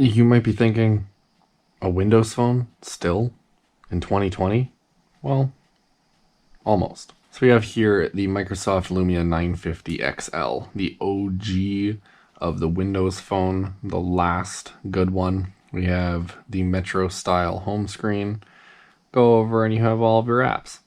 You might be thinking, a Windows phone still in 2020? Well, almost. So we have here the Microsoft Lumia 950 XL, the OG of the Windows phone, the last good one. We have the Metro style home screen. Go over and you have all of your apps.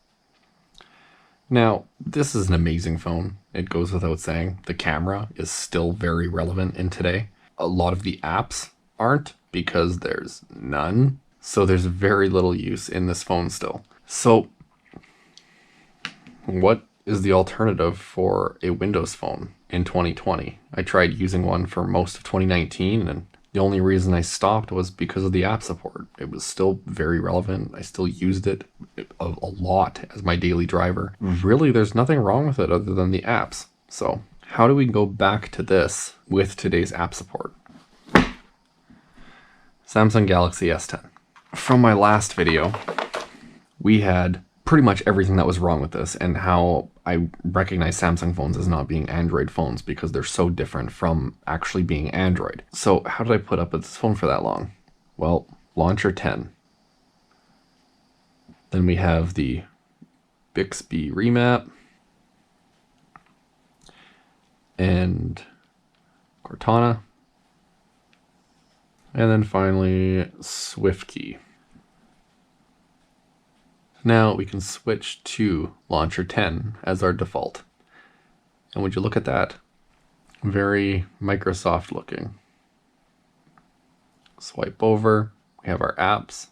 Now, this is an amazing phone. It goes without saying. The camera is still very relevant in today. A lot of the apps aren't because there's none. So there's very little use in this phone still. So what is the alternative for a Windows phone in 2020? I tried using one for most of 2019, and the only reason I stopped was because of the app support. It was still very relevant. I still used it a lot as my daily driver. Really, there's nothing wrong with it other than the apps. So how do we go back to this with today's app support? Samsung Galaxy S10. From my last video, we had pretty much everything that was wrong with this and how I recognize Samsung phones as not being Android phones because they're so different from actually being Android. So how did I put up with this phone for that long? Well, Launcher 10. Then we have the Bixby Remap and Cortana. And then finally, SwiftKey. Now we can switch to Launcher 10 as our default. And would you look at that? Very Microsoft looking. Swipe over, we have our apps.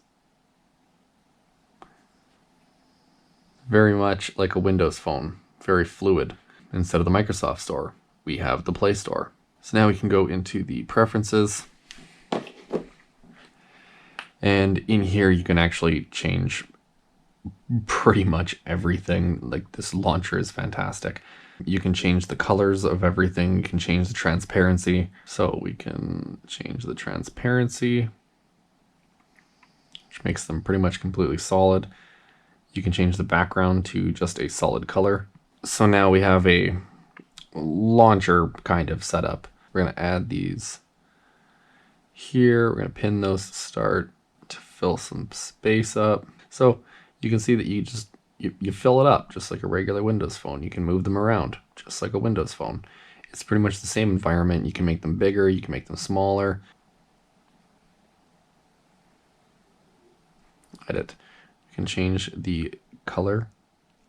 Very much like a Windows phone, very fluid. Instead of the Microsoft Store, we have the Play Store. So now we can go into the preferences. And in here you can actually change pretty much everything. Like, this launcher is fantastic. You can change the colors of everything. You can change the transparency. So we can change the transparency, which makes them pretty much completely solid. You can change the background to just a solid color. So now we have a launcher kind of setup. We're going to add these here. We're going to pin those to start to fill some space up. So you can see that you fill it up just like a regular Windows phone. You can move them around just like a Windows phone. It's pretty much the same environment. You can make them bigger, you can make them smaller. Edit. You can change the color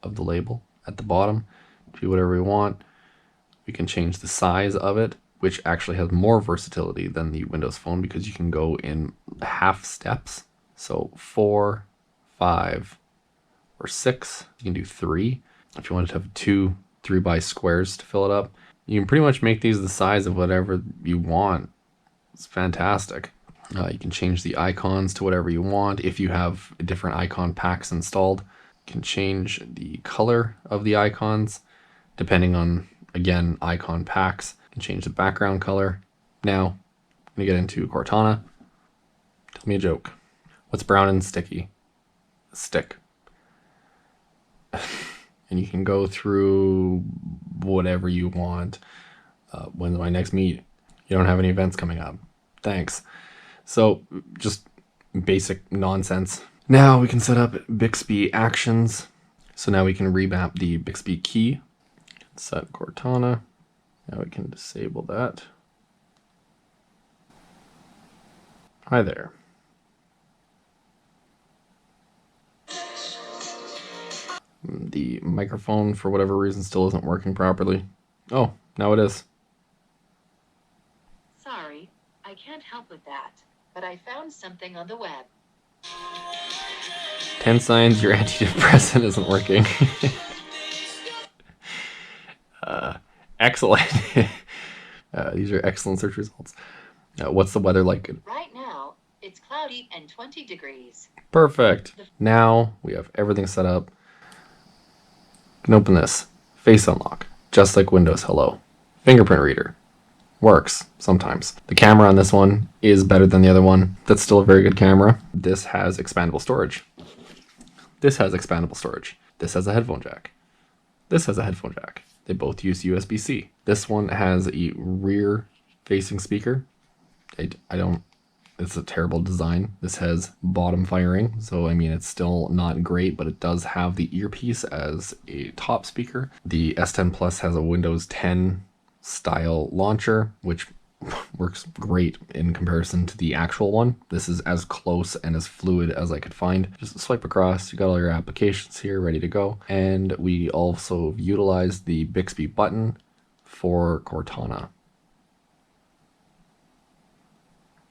of the label at the bottom to be whatever we want. We can change the size of it, which actually has more versatility than the Windows phone because you can go in half steps. So 4, 5, or 6. You can do 3. If you wanted to have 2 3x squares to fill it up, you can pretty much make these the size of whatever you want. It's fantastic. You can change the icons to whatever you want. If you have different icon packs installed, you can change the color of the icons depending on, again, icon packs. You can change the background color. Now, I'm gonna get into Cortana. Tell me a joke. What's brown and sticky? A stick. And you can go through whatever you want. When's my next meet? You don't have any events coming up. Thanks. So just basic nonsense. Now we can set up Bixby actions. So now we can remap the Bixby key. Set Cortana. Now we can disable that. Hi there. The microphone, for whatever reason, still isn't working properly. Oh, now it is. Sorry, I can't help with that, but I found something on the web. 10 signs your antidepressant isn't working. Excellent. These are excellent search results. What's the weather like? Right now, it's cloudy and 20 degrees. Perfect. Now we have everything set up. You can open this. Face unlock, just like Windows Hello. Fingerprint reader. Works sometimes. The camera on this one is better than the other one. That's still a very good camera. This has expandable storage. This has expandable storage. This has a headphone jack. This has a headphone jack. They both use USB-C. This one has a rear facing speaker. I don't it's a terrible design. This has bottom firing, so I mean it's still not great, but it does have the earpiece as a top speaker. The S10 Plus has a Windows 10 style launcher, which works great in comparison to the actual one. This is as close and as fluid as I could find. Just swipe across, you got all your applications here ready to go. And we also utilized the Bixby button for Cortana.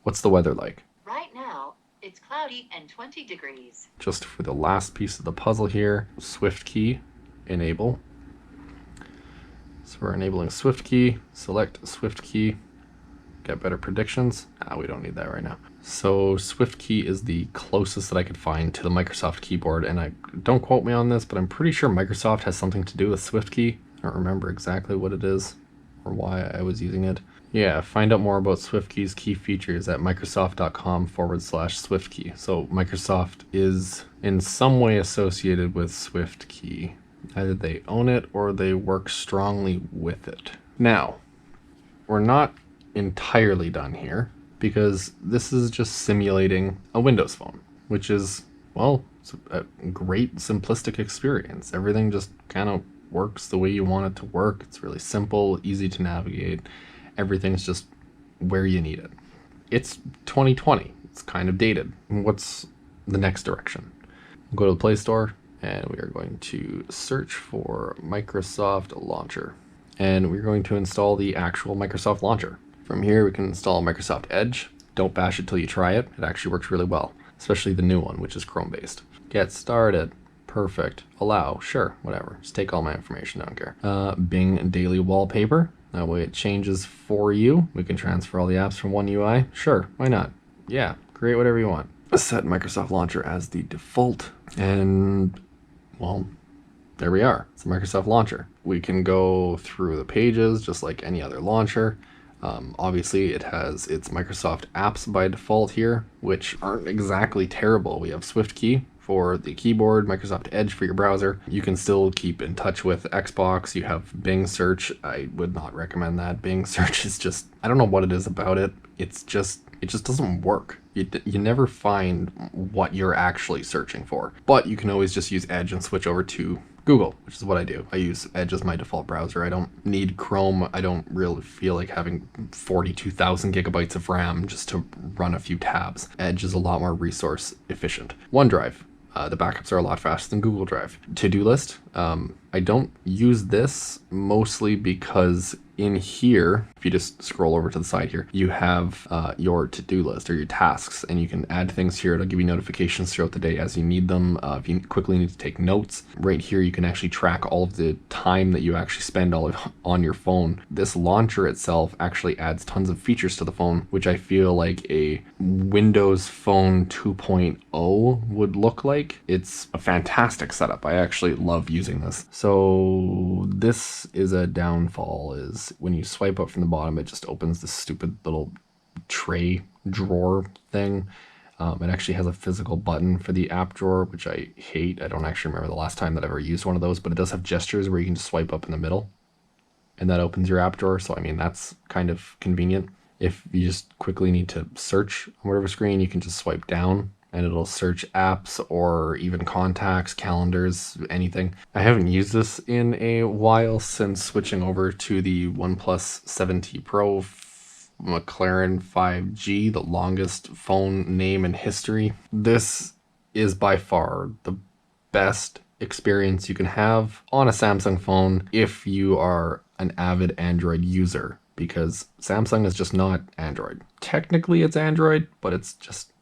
What's the weather like? Right now, it's cloudy and 20 degrees. Just for the last piece of the puzzle here, Swift key, enable. So we're enabling Swift key, select Swift key, get better predictions. We don't need that right now. So Swift key is the closest that I could find to the Microsoft keyboard, and don't quote me on this, but I'm pretty sure Microsoft has something to do with Swift key. I don't remember exactly what it is or why I was using it. Yeah, find out more about SwiftKey's key features at microsoft.com/SwiftKey. So Microsoft is in some way associated with SwiftKey. Either they own it or they work strongly with it. Now, we're not entirely done here because this is just simulating a Windows phone, which is, well, it's a great simplistic experience. Everything just kind of works the way you want it to work. It's really simple, easy to navigate. Everything's just where you need it. It's 2020. It's kind of dated. What's the next direction? We'll go to the Play Store and we are going to search for Microsoft Launcher. And we're going to install the actual Microsoft Launcher. From here, we can install Microsoft Edge. Don't bash it till you try it. It actually works really well, especially the new one, which is Chrome-based. Get started. Perfect. Allow. Sure. Whatever. Just take all my information. I don't care. Bing Daily Wallpaper. That way it changes for you. We can transfer all the apps from one UI. Sure. Why not? Yeah. Create whatever you want. Set Microsoft Launcher as the default. And, well, there we are. It's a Microsoft Launcher. We can go through the pages just like any other launcher. Obviously, it has its Microsoft apps by default here, which aren't exactly terrible. We have SwiftKey for the keyboard, Microsoft Edge for your browser. You can still keep in touch with Xbox. You have Bing Search. I would not recommend that. Bing Search is just, I don't know what it is about it. It just doesn't work. You never find what you're actually searching for. But you can always just use Edge and switch over to Google, which is what I do. I use Edge as my default browser. I don't need Chrome. I don't really feel like having 42,000 gigabytes of RAM just to run a few tabs. Edge is a lot more resource efficient. OneDrive. The backups are a lot faster than Google Drive. To-do list. I don't use this mostly because in here, if you just scroll over to the side here, you have your to-do list or your tasks, and you can add things here. It'll give you notifications throughout the day as you need them. If you quickly need to take notes, right here you can actually track all of the time that you actually spend on your phone. This launcher itself actually adds tons of features to the phone, which I feel like a Windows Phone 2.0 would look like. It's a fantastic setup. I actually love using this. So this is a downfall, is when you swipe up from the bottom, it just opens this stupid little tray drawer thing. It actually has a physical button for the app drawer, which I hate. I don't actually remember the last time that I ever used one of those, but it does have gestures where you can just swipe up in the middle and that opens your app drawer. So, I mean, that's kind of convenient. If you just quickly need to search on whatever screen, you can just swipe down and it'll search apps or even contacts, calendars, anything. I haven't used this in a while since switching over to the OnePlus 7T Pro McLaren 5G, the longest phone name in history. This is by far the best experience you can have on a Samsung phone if you are an avid Android user, because Samsung is just not Android. Technically it's Android, but it's just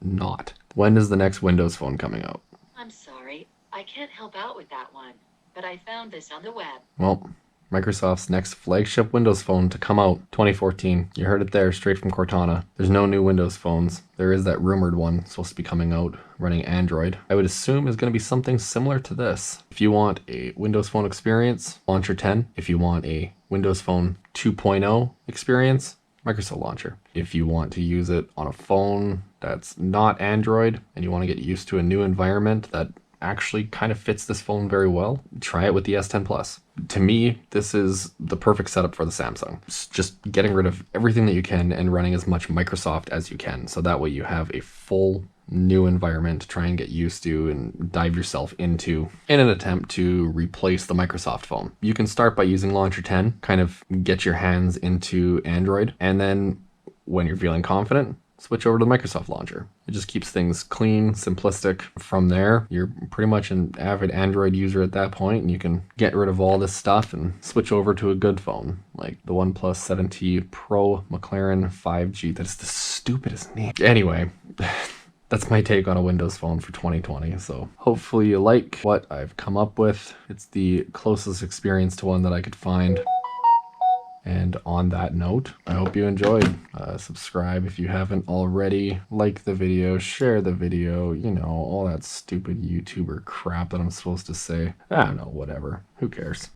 not. When is the next Windows phone coming out? I'm sorry, I can't help out with that one, but I found this on the web. Well, Microsoft's next flagship Windows phone to come out, 2014. You heard it there, straight from Cortana. There's no new Windows phones. There is that rumored one supposed to be coming out running Android. I would assume is going to be something similar to this. If you want a Windows Phone experience, Launcher 10. If you want a Windows Phone 2.0 experience, Microsoft Launcher. If you want to use it on a phone that's not Android and you want to get used to a new environment that actually kind of fits this phone very well, try it with the S10 Plus. To me, this is the perfect setup for the Samsung. It's just getting rid of everything that you can and running as much Microsoft as you can. So that way you have a full new environment to try and get used to and dive yourself into in an attempt to replace the Microsoft phone. You can start by using Launcher 10, kind of get your hands into Android, and then when you're feeling confident, switch over to the Microsoft launcher. It just keeps things clean, simplistic. From there, you're pretty much an avid Android user at that point, and you can get rid of all this stuff and switch over to a good phone, like the OnePlus 7T Pro McLaren 5G. That is the stupidest name. Anyway, that's my take on a Windows phone for 2020. So hopefully you like what I've come up with. It's the closest experience to one that I could find. And on that note, I hope you enjoyed. Subscribe if you haven't already. Like the video, share the video, you know, all that stupid YouTuber crap that I'm supposed to say. I don't know, whatever. Who cares?